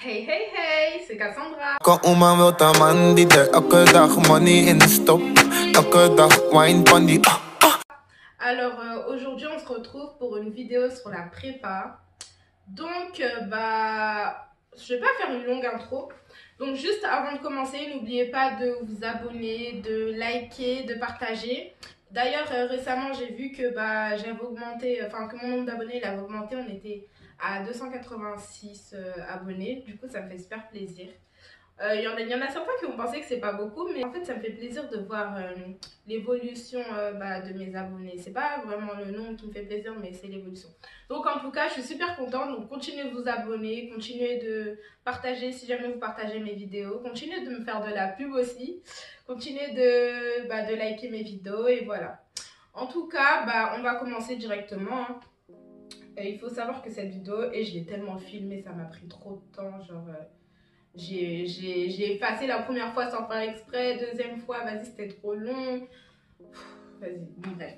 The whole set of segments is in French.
Hey hey hey, c'est Cassandra. Kan oma wil ta man die er elke dag money in stop. Elke dag wine van die Alors aujourd'hui on se retrouve pour une vidéo sur la prépa. Donc je vais pas faire une longue intro. Donc juste avant de commencer, n'oubliez pas de vous abonner, de liker, de partager. D'ailleurs récemment j'ai vu que j'avais augmenté, que mon nombre d'abonnés il avait augmenté, on était à 286 abonnés. Du coup ça me fait super plaisir. Il y en a certains qui vont penser que c'est pas beaucoup, mais en fait ça me fait plaisir de voir l'évolution de mes abonnés. C'est pas vraiment le nombre qui me fait plaisir, mais c'est l'évolution. Donc en tout cas je suis super contente, donc continuez de vous abonner, continuez de partager si jamais vous partagez mes vidéos, continuez de me faire de la pub aussi, continuez de liker mes vidéos et voilà. En tout cas on va commencer directement hein. Il faut savoir que cette vidéo, et je l'ai tellement filmée, ça m'a pris trop de temps, genre j'ai effacé la première fois sans faire exprès, deuxième fois, vas-y, c'était trop long. Vas-y, bon, bref.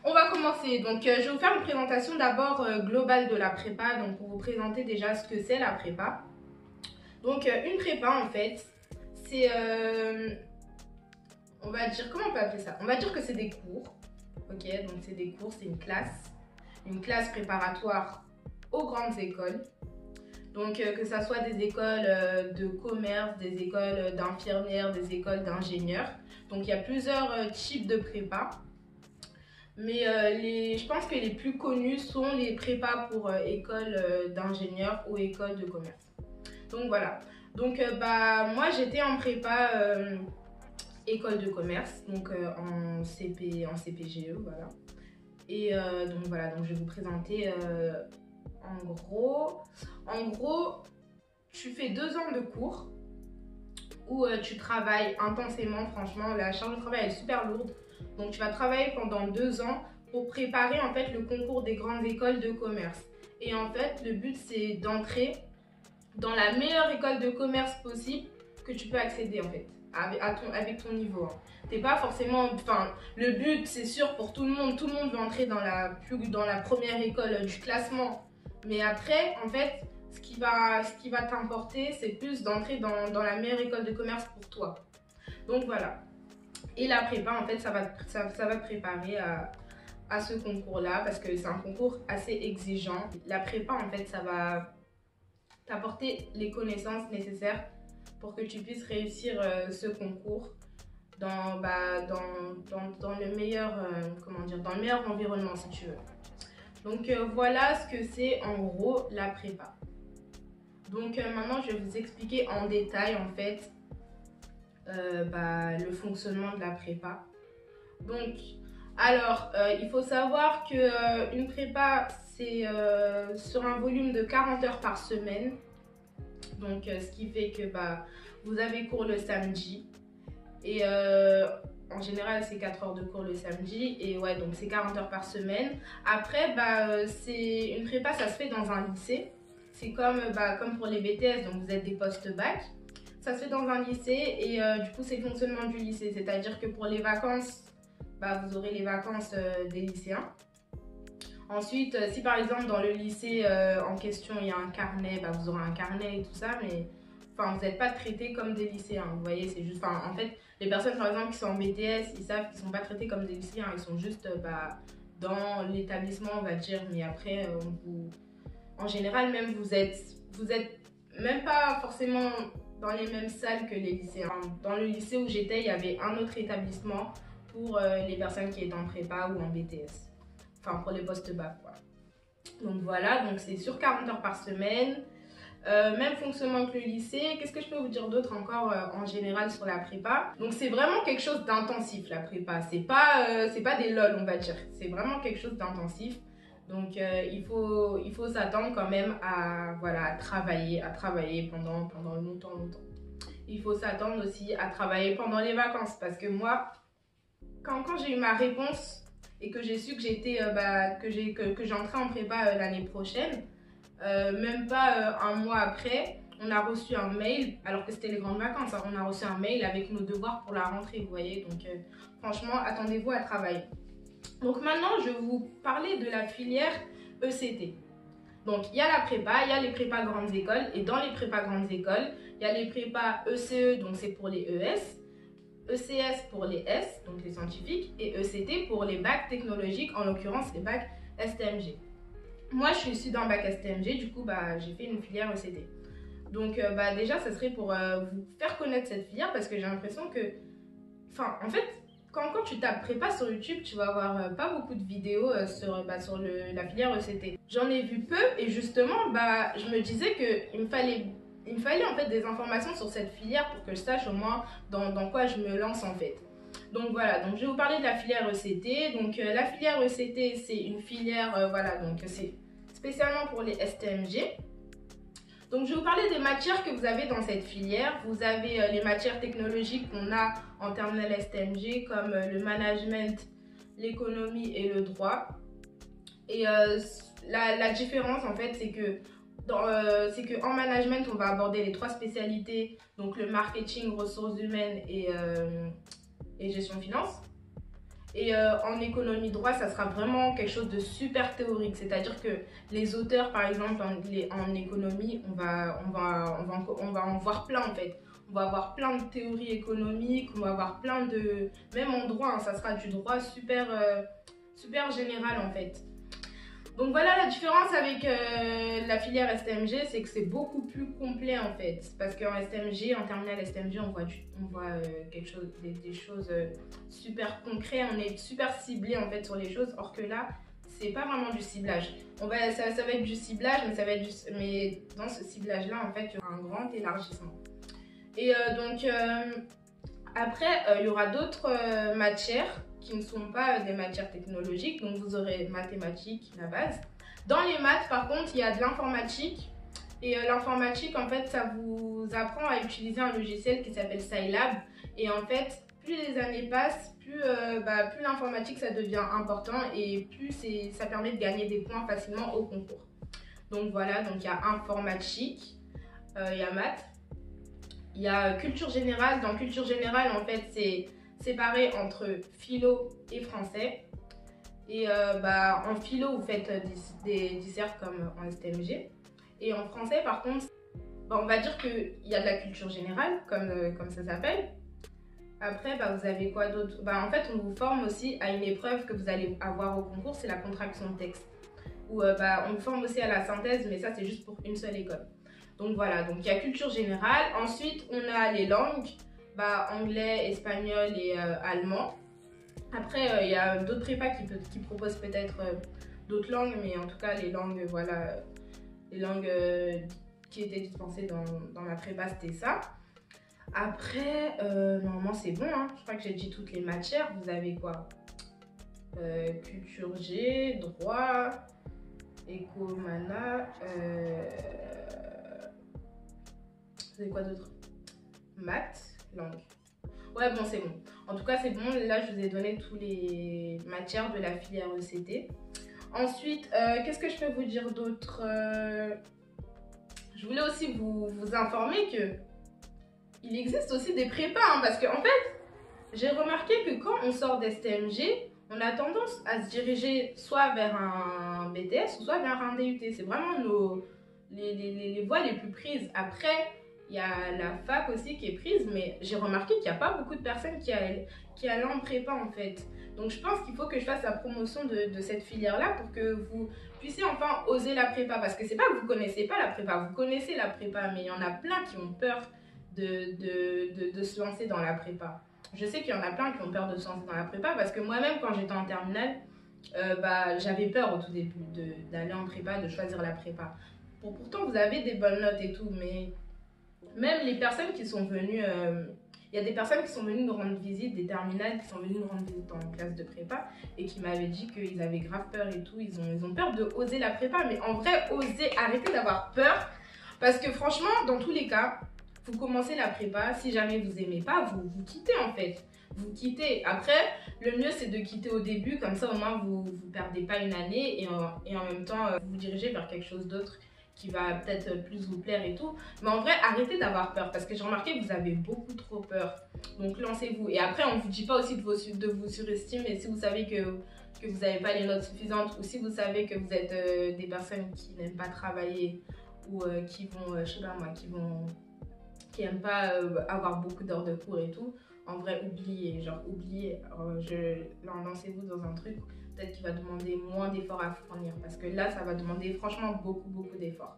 On va commencer. Donc, je vais vous faire une présentation d'abord globale de la prépa. Donc, pour vous présenter déjà ce que c'est la prépa. Donc, une prépa, en fait, c'est... on va dire... Comment on peut appeler ça? On va dire que c'est des cours. Ok, donc c'est des cours, c'est une classe préparatoire aux grandes écoles. Donc que ça soit des écoles de commerce, des écoles d'infirmières, des écoles d'ingénieurs. Donc il y a plusieurs types de prépa. Mais je pense que les plus connus sont les prépas pour écoles d'ingénieurs ou écoles de commerce. Donc voilà. Donc moi j'étais en prépa école de commerce, donc en CPGE, voilà. Et donc voilà, donc je vais vous présenter en gros, tu fais 2 ans de cours où tu travailles intensément. Franchement, la charge de travail est super lourde. Donc, tu vas travailler pendant 2 ans pour préparer en fait le concours des grandes écoles de commerce. Et en fait, le but, c'est d'entrer dans la meilleure école de commerce possible que tu peux accéder en fait, avec ton niveau. Hein. T'es pas forcément, le but, c'est sûr pour tout le monde veut entrer dans la première école du classement. Mais après, en fait, ce qui va t'importer, c'est plus d'entrer dans la meilleure école de commerce pour toi. Donc voilà. Et la prépa, en fait, ça va te préparer à ce concours-là parce que c'est un concours assez exigeant. La prépa, en fait, ça va t'apporter les connaissances nécessaires pour que tu puisses réussir ce concours dans le meilleur, dans le meilleur environnement, si tu veux. Donc voilà ce que c'est en gros la prépa. Donc maintenant je vais vous expliquer en détail en fait le fonctionnement de la prépa. Donc alors il faut savoir que une prépa c'est sur un volume de 40 heures par semaine. Donc ce qui fait que vous avez cours le samedi et en général, c'est 4 heures de cours le samedi et ouais, donc c'est 40 heures par semaine. Après, c'est une prépa, ça se fait dans un lycée. C'est comme pour les BTS, donc vous êtes des post-bac. Ça se fait dans un lycée et du coup, c'est le fonctionnement du lycée. C'est-à-dire que pour les vacances, vous aurez les vacances des lycéens. Ensuite, si par exemple dans le lycée en question, il y a un carnet, vous aurez un carnet et tout ça, mais vous n'êtes pas traités comme des lycéens. Vous voyez, c'est juste, en fait, les personnes par exemple qui sont en BTS, ils savent qu'ils ne sont pas traités comme des lycéens, ils sont juste dans l'établissement, on va dire, mais après, en général, même vous êtes même pas forcément dans les mêmes salles que les lycéens. Dans le lycée où j'étais, il y avait un autre établissement pour les personnes qui étaient en prépa ou en BTS. Enfin, pour les post-bac, quoi. Donc voilà, donc c'est sur 40 heures par semaine. Même fonctionnement que le lycée. Qu'est-ce que je peux vous dire d'autre encore en général sur la prépa? Donc c'est vraiment quelque chose d'intensif la prépa. C'est pas des lol on va dire. C'est vraiment quelque chose d'intensif. Donc il faut s'attendre quand même à travailler pendant longtemps. Il faut s'attendre aussi à travailler pendant les vacances parce que moi, quand j'ai eu ma réponse et que j'ai su que que j'entrais en prépa l'année prochaine. Même pas un mois après, on a reçu un mail, alors que c'était les grandes vacances, hein, on a reçu un mail avec nos devoirs pour la rentrée, vous voyez. Donc franchement, attendez-vous à travailler. Donc maintenant, je vais vous parler de la filière ECT. Donc, il y a la prépa, il y a les prépas grandes écoles. Et dans les prépas grandes écoles, il y a les prépas ECE, donc c'est pour les ES. ECS pour les S, donc les scientifiques. Et ECT pour les bacs technologiques, en l'occurrence les bacs STMG. Moi, je suis issue d'un bac STMG, du coup, j'ai fait une filière ECT. Donc, déjà, ça serait pour vous faire connaître cette filière parce que j'ai l'impression que... Enfin, en fait, quand tu tapes prépa sur YouTube, tu vas avoir pas beaucoup de vidéos sur la filière ECT. J'en ai vu peu et justement, je me disais qu'il me fallait en fait des informations sur cette filière pour que je sache au moins dans quoi je me lance en fait. Donc voilà, donc je vais vous parler de la filière ECT. Donc la filière ECT, c'est une filière, donc c'est spécialement pour les STMG. Donc je vais vous parler des matières que vous avez dans cette filière. Vous avez les matières technologiques qu'on a en terminale STMG comme le management, l'économie et le droit. Et la différence en fait, c'est que en management, on va aborder les 3 spécialités, donc le marketing, ressources humaines et gestion finance. Et en économie droit, ça sera vraiment quelque chose de super théorique. C'est-à-dire que les auteurs, par exemple, en économie, on va en voir plein en fait. On va avoir plein de théories économiques, on va avoir plein de... Même en droit, ça sera du droit super général en fait. Donc voilà la différence avec la filière STMG, c'est que c'est beaucoup plus complet en fait. Parce qu'en STMG, en terminale STMG, on voit des choses super concrètes, on est super ciblé en fait sur les choses, or que là, c'est pas vraiment du ciblage. Ça va être du ciblage, mais dans ce ciblage-là, en fait, il y aura un grand élargissement. Et après, il y aura d'autres matières qui ne sont pas des matières technologiques, donc vous aurez mathématiques, la base. Dans les maths, par contre, il y a de l'informatique. Et l'informatique, en fait, ça vous apprend à utiliser un logiciel qui s'appelle Scilab. Et en fait, plus les années passent, plus l'informatique, ça devient important et plus ça permet de gagner des points facilement au concours. Donc voilà, donc il y a informatique, il y a maths, il y a culture générale. Dans culture générale, en fait, c'est séparé entre philo et français. Et en philo, vous faites des dissertes comme en STMG. Et en français, par contre, on va dire qu'il y a de la culture générale, comme ça s'appelle. Après, vous avez quoi d'autre? En fait, on vous forme aussi à une épreuve que vous allez avoir au concours, c'est la contraction de texte. Ou on vous forme aussi à la synthèse, mais ça, c'est juste pour une seule école. Donc voilà, donc il y a culture générale. Ensuite, on a les langues. Anglais, espagnol et allemand. Après, il y a d'autres prépas qui proposent peut-être d'autres langues, mais en tout cas, les langues, qui étaient dispensées dans la prépa, c'était ça. Après, normalement, c'est bon, hein. Je crois que j'ai dit toutes les matières. Vous avez quoi? Culture G, droit, éco, mana. Vous avez quoi d'autre? Maths. Langue. Ouais, bon, c'est bon. En tout cas, c'est bon. Là, je vous ai donné toutes les matières de la filière ECT. Ensuite, qu'est-ce que je peux vous dire d'autre? Je voulais aussi vous informer que il existe aussi des prépas, hein, parce que en fait, j'ai remarqué que quand on sort d'STMG, on a tendance à se diriger soit vers un BTS ou soit vers un DUT. C'est vraiment les voies les plus prises. Après, il y a la fac aussi qui est prise, mais j'ai remarqué qu'il n'y a pas beaucoup de personnes qui allaient en prépa en fait. Donc je pense qu'il faut que je fasse la promotion de cette filière-là pour que vous puissiez enfin oser la prépa. Parce que c'est pas que vous ne connaissez pas la prépa, vous connaissez la prépa, mais il y en a plein qui ont peur de se lancer dans la prépa. Je sais qu'il y en a plein qui ont peur de se lancer dans la prépa parce que moi-même, quand j'étais en terminale, j'avais peur au tout début d'aller en prépa, de choisir la prépa. Pourtant, vous avez des bonnes notes et tout, mais... Même les personnes qui sont venues, il y a des personnes qui sont venues nous rendre visite, des terminales qui sont venues nous rendre visite en classe de prépa et qui m'avaient dit qu'ils avaient grave peur et tout, ils ont peur de oser la prépa, mais en vrai, arrêtez d'avoir peur parce que franchement, dans tous les cas, vous commencez la prépa, si jamais vous aimez pas, vous quittez en fait. Vous quittez. Après, le mieux c'est de quitter au début, comme ça au moins vous perdez pas une année et en même temps vous dirigez vers quelque chose d'autre qui va peut-être plus vous plaire et tout. Mais en vrai, arrêtez d'avoir peur parce que j'ai remarqué que vous avez beaucoup trop peur. Donc lancez-vous. Et après, on ne vous dit pas aussi de vous surestimer. Si vous savez que que vous n'avez pas les notes suffisantes, ou si vous savez que vous êtes des personnes qui n'aiment pas travailler ou qui vont, je sais pas moi, qui n'aiment pas avoir beaucoup d'heures de cours et tout, en vrai, oubliez. Lancez-vous dans un truc peut-être qui va demander moins d'efforts à fournir, parce que là, ça va demander franchement beaucoup d'efforts.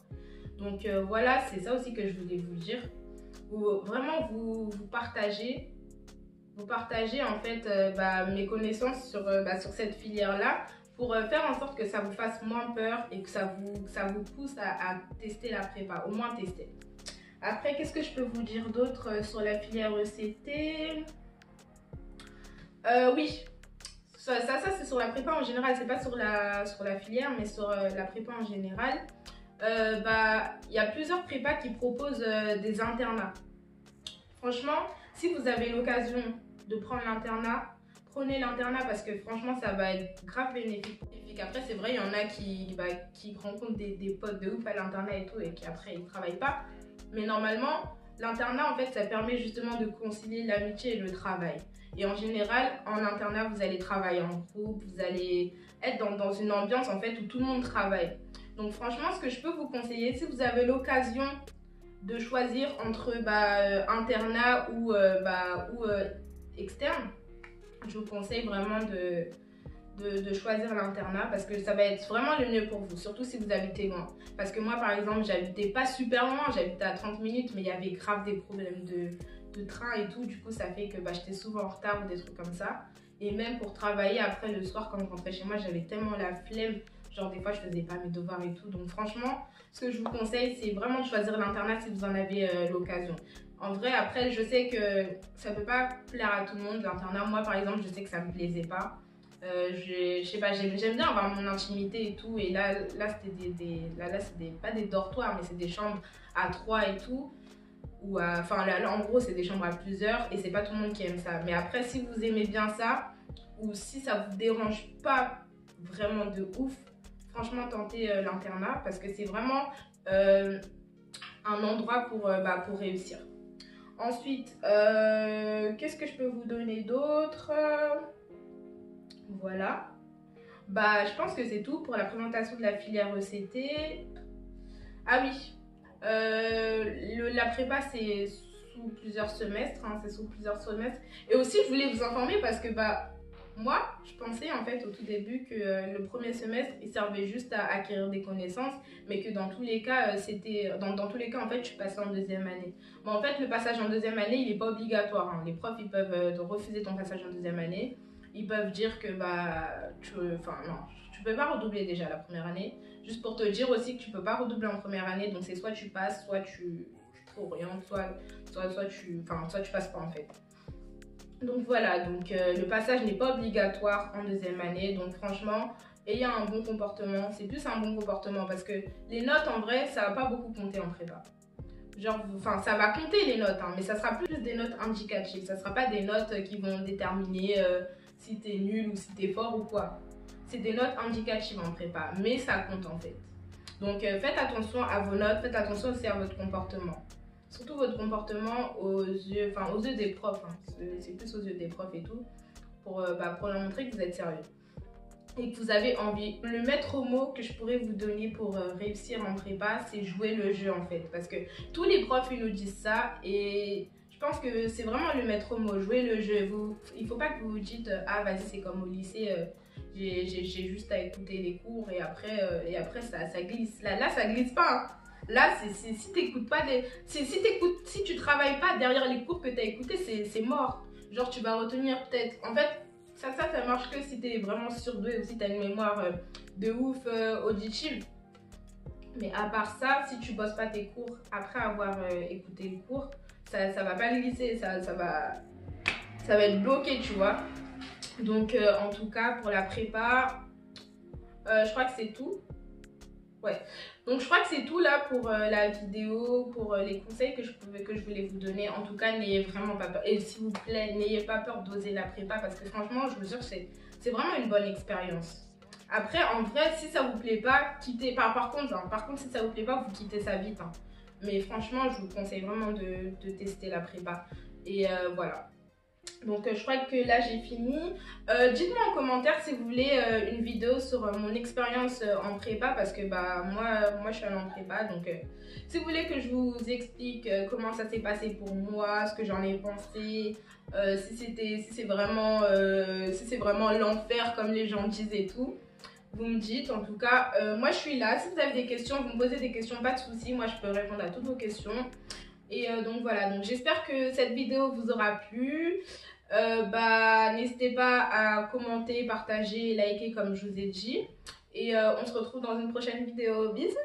Donc voilà, c'est ça aussi que je voulais vous dire. Vraiment, vous partagez en fait mes connaissances sur cette filière-là, pour faire en sorte que ça vous fasse moins peur et que ça vous pousse à tester la prépa, au moins tester. Après, qu'est-ce que je peux vous dire d'autre sur la filière ECT? Oui, ça c'est sur la prépa en général, c'est pas sur la filière, mais sur la prépa en général. Y a plusieurs prépas qui proposent des internats. Franchement, si vous avez l'occasion de prendre l'internat, prenez l'internat, parce que franchement ça va être grave bénéfique. Après c'est vrai, il y en a qui rencontrent des potes de ouf à l'internat et tout, et qui après ils travaillent pas. Mais normalement, l'internat en fait ça permet justement de concilier l'amitié et le travail. Et en général, en internat, vous allez travailler en groupe, vous allez être dans une ambiance en fait où tout le monde travaille. Donc franchement, ce que je peux vous conseiller, si vous avez l'occasion de choisir entre internat ou externe, je vous conseille vraiment de choisir l'internat, parce que ça va être vraiment le mieux pour vous, surtout si vous habitez loin. Parce que moi par exemple, j'habitais pas super loin, j'habitais à 30 minutes, mais il y avait grave des problèmes de train et tout, du coup ça fait que j'étais souvent en retard ou des trucs comme ça. Et même pour travailler après le soir, quand je rentrais chez moi, j'avais tellement la flemme, genre des fois je faisais pas mes devoirs et tout. Donc franchement, ce que je vous conseille, c'est vraiment de choisir l'internat si vous en avez l'occasion. En vrai, après je sais que ça peut pas plaire à tout le monde l'internat. Moi par exemple, je sais que ça me plaisait pas. Je sais pas, j'aime bien avoir mon intimité et tout, et là c'était pas des dortoirs, mais c'est des chambres à 3 et tout, ou en gros c'est des chambres à plusieurs, et c'est pas tout le monde qui aime ça. Mais après, si vous aimez bien ça, ou si ça vous dérange pas vraiment de ouf, franchement tentez l'internat, parce que c'est vraiment un endroit pour réussir. Ensuite, qu'est-ce que je peux vous donner d'autre? Voilà. Je pense que c'est tout pour la présentation de la filière ECT. Ah oui, la prépa c'est sous plusieurs semestres, hein, Et aussi je voulais vous informer parce que moi je pensais en fait au tout début que le premier semestre il servait juste à acquérir des connaissances, mais que dans tous les cas dans tous les cas en fait tu passais en deuxième année. Mais en fait le passage en deuxième année il n'est pas obligatoire, hein. Les profs ils peuvent te refuser ton passage en deuxième année. Ils peuvent dire que tu peux pas redoubler déjà la première année. Juste pour te dire aussi que tu peux pas redoubler en première année. Donc c'est soit tu passes, soit tu t'orientes, soit tu passes pas en fait. Donc voilà, le passage n'est pas obligatoire en deuxième année. Donc franchement, ayez un bon comportement. C'est plus un bon comportement, parce que les notes en vrai, ça va pas beaucoup compter en prépa. Ça va compter les notes, hein, mais ça sera plus des notes indicatives. Ça sera pas des notes qui vont déterminer si t'es nul ou si t'es fort ou quoi. C'est des notes indicatives en prépa, mais ça compte en fait. Donc faites attention à vos notes, faites attention aussi à votre comportement. Surtout votre comportement aux yeux des profs, hein. C'est plus aux yeux des profs et tout, pour leur montrer que vous êtes sérieux et que vous avez envie. Le maître mot que je pourrais vous donner pour réussir en prépa, c'est jouer le jeu en fait. Parce que tous les profs ils nous disent ça, et je pense que c'est vraiment le maître mot, jouer le jeu. Il ne faut pas que vous vous dites ah vas-y c'est comme au lycée, j'ai juste à écouter les cours et après ça glisse. Là ça glisse pas, hein. Là si t'écoutes pas si tu travailles pas derrière les cours que tu as écoutés, c'est mort. Genre tu vas retenir peut-être, en fait ça marche que si t'es vraiment surdoué ou si t'as une mémoire de ouf auditive. Mais à part ça, si tu bosses pas tes cours après avoir écouté le cours, ça va pas glisser, ça va être bloqué, tu vois. Donc en tout cas pour la prépa, je crois que c'est tout. Ouais, donc je crois que c'est tout là pour la vidéo, pour les conseils que je voulais vous donner. En tout cas, n'ayez vraiment pas peur. Et s'il vous plaît, n'ayez pas peur d'oser la prépa, parce que franchement, je vous jure, c'est vraiment une bonne expérience. Après, en vrai, si ça vous plaît pas, quittez. Par contre, si ça vous plaît pas, vous quittez ça vite, hein. Mais franchement, je vous conseille vraiment de tester la prépa. Et voilà. Donc je crois que là j'ai fini. Dites-moi en commentaire si vous voulez une vidéo sur mon expérience en prépa parce que bah moi je suis allée en prépa, donc si vous voulez que je vous explique comment ça s'est passé pour moi, ce que j'en ai pensé, si c'est vraiment l'enfer comme les gens disent et tout, vous me dites. En tout cas moi je suis là. Si vous avez des questions, vous me posez des questions, pas de soucis, moi je peux répondre à toutes vos questions. Et donc voilà, donc j'espère que cette vidéo vous aura plu. N'hésitez pas à commenter, partager, liker comme je vous ai dit. Et on se retrouve dans une prochaine vidéo. Bisous!